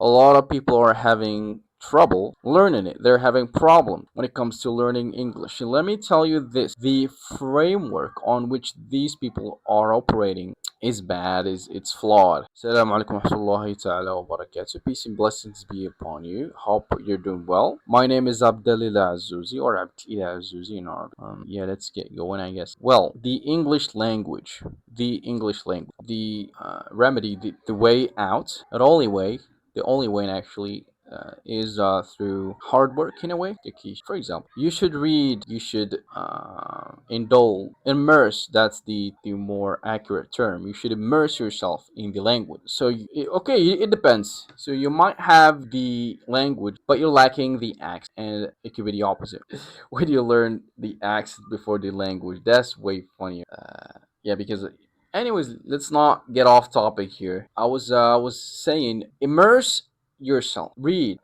A lot of people are having trouble learning it. They're having problems when it comes to learning English. And let me tell you this, the framework on which these people are operating is bad, is it's flawed. Assalamu alaikum wa rahmatullahi ta'ala wa barakatuh. Peace and blessings be upon you. Hope you're doing well. My name is Abdallah Azuzi, or Abdillah Azuzi in Arabic. Yeah, let's get going, I guess. Well, the English language, the remedy, the way out, the only way, actually is through hard work in a way. The key, for example, you should read, you should immerse. That's the more accurate term. You should immerse yourself in the language. So okay, it depends. So you might have the language, but you're lacking the accent, and it could be the opposite. When you learn the accent before the language, that's way funnier. Yeah, because anyways, let's not get off topic here. I was saying, immerse yourself, read,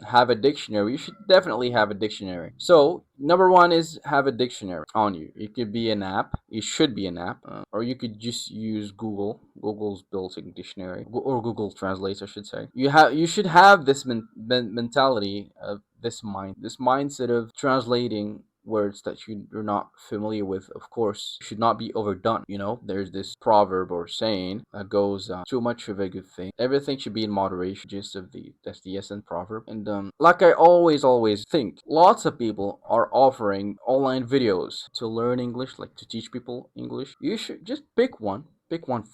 have a dictionary. You should definitely have a dictionary. So number one is have a dictionary on you. It could be an app. It should be an app, or you could just use Google's built-in dictionary, or Google Translate, I should say. You should have this mentality of this mindset of translating words that you're not familiar with. Of course, should not be overdone. There's this proverb or saying that goes, too much of a good thing, everything should be in moderation. Gist of the That's the essence proverb. And like I always think, lots of people are offering online videos to learn English, like to teach people English. You should just pick one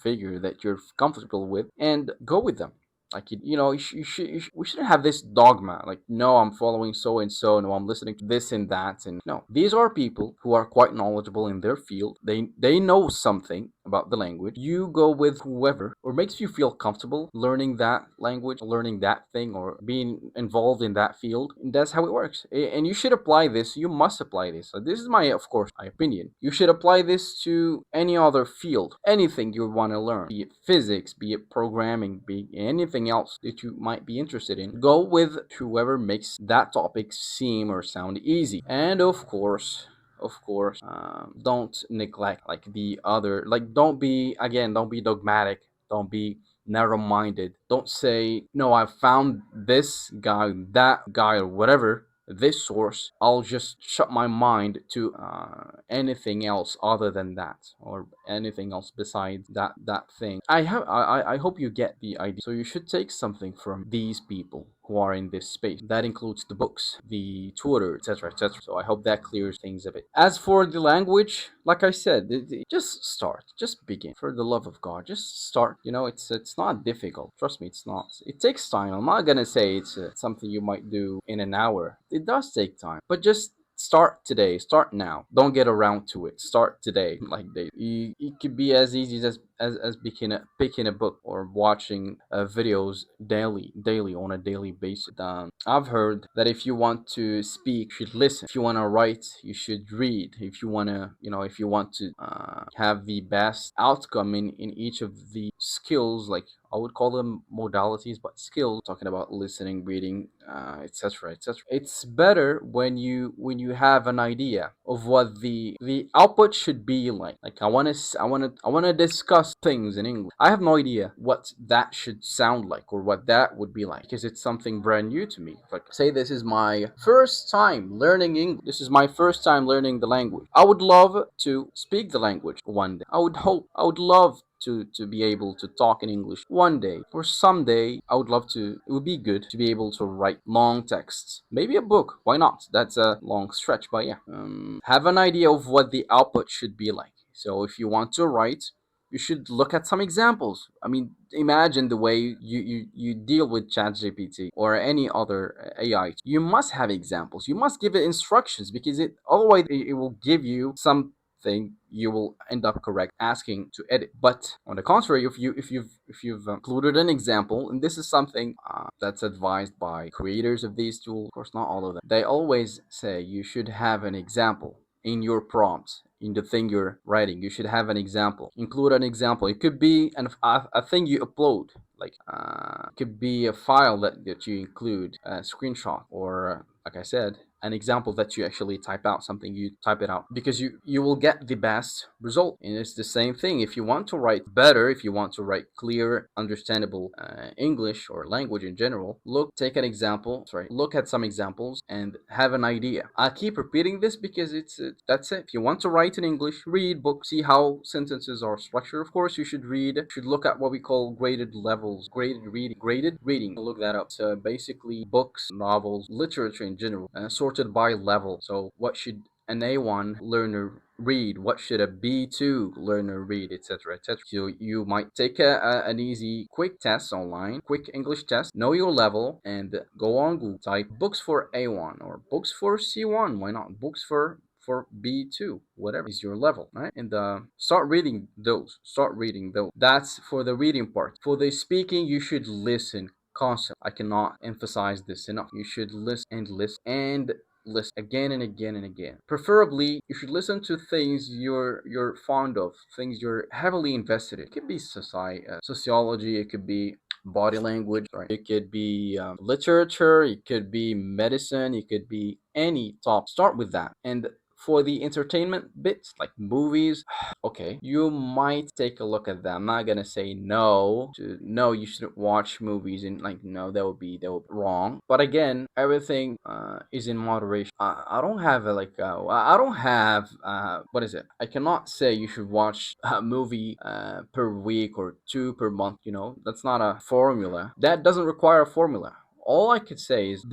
figure that you're comfortable with and go with them. Like, we shouldn't have this dogma. Like, no, I'm following so and so. No, I'm listening to this and that. And no, these are people who are quite knowledgeable in their field. They know something about the language. You go with whoever or makes you feel comfortable learning that language, learning that thing, or being involved in that field. And that's how it works. And you should apply this. You must apply this. This is of course, my opinion. You should apply this to any other field, anything you want to learn, be it physics, be it programming, be it anything else that you might be interested in. Go with whoever makes that topic seem or sound easy. And don't neglect like the other. Like, don't be dogmatic. Don't be narrow-minded. Don't say, no, I found this guy, that guy, or whatever, this source. I'll just shut my mind to anything else other than that, or anything else besides that thing. I hope you get the idea. So you should take something from these people who are in this space. That includes the books, the Twitter, etc., etc. So I hope that clears things a bit. As for the language, like I said, just start, just begin. For the love of God, just start. It's not difficult. Trust me, it's not. It takes time. I'm not gonna say it's something you might do in an hour. It does take time, but just start today. Start now. Don't get around to it. Start today. Like it could be as easy as picking a book or watching videos daily on a daily basis. I've heard that if you want to speak, you should listen. If you want to write, you should read. If you want to have the best outcome in each of the skills, like I would call them modalities, but skills, talking about listening, reading, etc., etc. It's better when you have an idea of what the output should be like. Like, I want to discuss things in English. I have no idea what that should sound like or what that would be like, because it's something brand new to me. Like, say this is my first time learning English. This is my first time learning the language. I would love to speak the language one day. I would love to be able to talk in English one day. Or someday, it would be good to be able to write long texts. Maybe a book, why not? That's a long stretch, but yeah. Have an idea of what the output should be like. So if you want to write, you should look at some examples. I mean, imagine the way you deal with ChatGPT or any other AI. You must have examples. You must give it instructions, because otherwise it will give you something you will end up correct asking to edit. But on the contrary, if you've included an example, and this is something that's advised by creators of these tools, of course not all of them, they always say you should have an example in your prompts, in the thing you're writing. You should have an example. Include an example. It could be a thing you upload, like it could be a file that you include, a screenshot, or like I said, an example that you actually type out something, you type it out, because you will get the best result. And it's the same thing. If you want to write better, if you want to write clear, understandable English or language in general, take an example, sorry, look at some examples and have an idea. I keep repeating this because that's it. If you want to write in English, read books, see how sentences are structured. Of course, you should look at what we call graded levels, graded reading. Look that up. So basically, books, novels, literature in general, sorted by level. So what should an A1 learner read? What should a B2 learner read, etc., etc. So you might take an easy, quick test online, quick English test, know your level, and go on Google, type books for A1 or books for C1. Why not books for B2, whatever is your level, right? And start reading those. Start reading those. That's for the reading part. For the speaking, you should listen constantly. I cannot emphasize this enough. You should listen again and again and again. Preferably, you should listen to things you're fond of, things you're heavily invested in. It could be sociology, it could be body language, right? It could be literature, it could be medicine, it could be any top. Start with that. And for the entertainment bits, like movies, okay, you might take a look at that. I'm not gonna say no, you shouldn't watch movies, and like no, that would be wrong. But again, everything is in moderation. I don't have I don't have what is it? I cannot say you should watch a movie per week or two per month. That's not a formula. That doesn't require a formula. All I could say is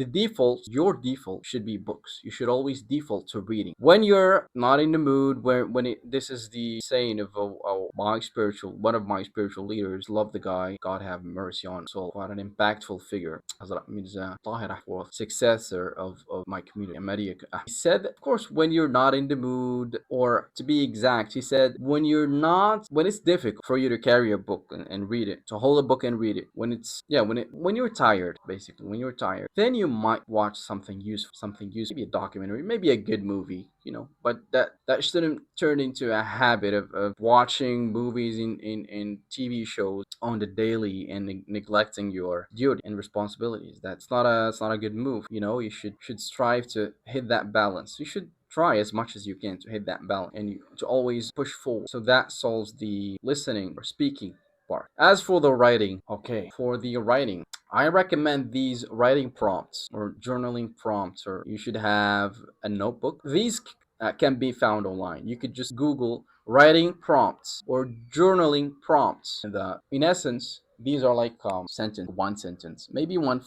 your default should be books. You should always default to reading. When you're not in the mood, this is the saying of one of my spiritual leaders, love the guy, God have mercy on his soul, quite an impactful figure. Hazrat Mirza Tahir Ahwath, successor of my community, Ahmadiyya. He said, of course, when you're not in the mood, or to be exact, he said, when it's difficult for you to carry a book and read it, to hold a book and read it, when you're tired, basically, when you're tired, then you might watch something useful, maybe a documentary, maybe a good movie, but that shouldn't turn into a habit of watching movies in TV shows on the daily and neglecting your duty and responsibilities. That's not a good move. You should strive to hit that balance. You should try as much as you can to hit that balance, and to always push forward. So that solves the listening or speaking part. As for the writing, okay, for the writing, I recommend these writing prompts or journaling prompts, or you should have a notebook. These can be found online. You could just Google writing prompts or journaling prompts. And in essence, these are like one sentence, maybe one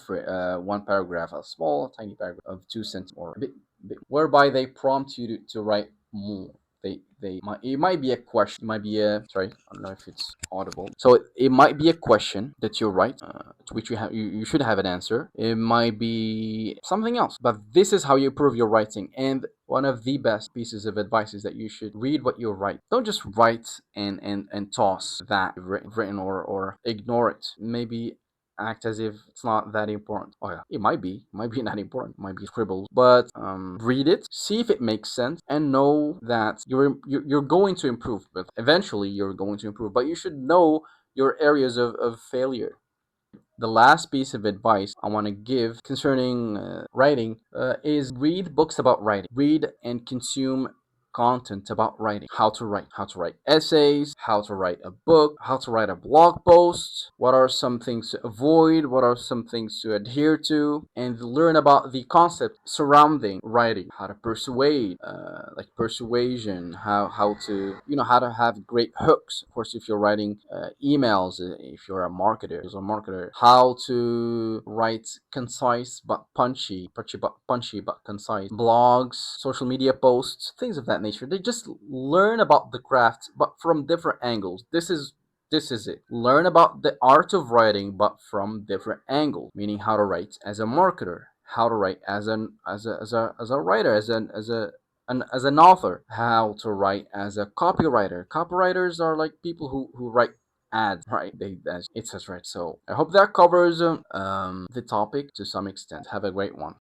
paragraph, a small, tiny paragraph of two sentences, or a bit, whereby they prompt you to write more. It might be a question, it might be a sorry, I don't know if it's audible. So it might be a question that you write, to which you should have an answer. It might be something else, but this is how you improve your writing. And one of the best pieces of advice is that you should read what you write. Don't just write and toss that you've written, or ignore it. Maybe act as if it's not that important. Oh yeah, it might be not important, it might be scribbles, but read it, see if it makes sense, and know that you're going to improve. But eventually, you're going to improve. But you should know your areas of failure. The last piece of advice I want to give concerning writing is read books about writing. Read and consume content about writing. How to write essays, how to write a book, how to write a blog post, what are some things to avoid, what are some things to adhere to, and learn about the concept surrounding writing, how to persuade, like persuasion, how to have great hooks. Of course, if you're writing emails, if you're a marketer, how to write concise but punchy but concise blogs, social media posts, things of that nature. They just learn about the craft, but from different angles. This is it. Learn about the art of writing, but from different angles. Meaning, how to write as a marketer, how to write as a writer, as an author, how to write as a copywriter. Copywriters are like people who write ads, right? It says right. So I hope that covers the topic to some extent. Have a great one.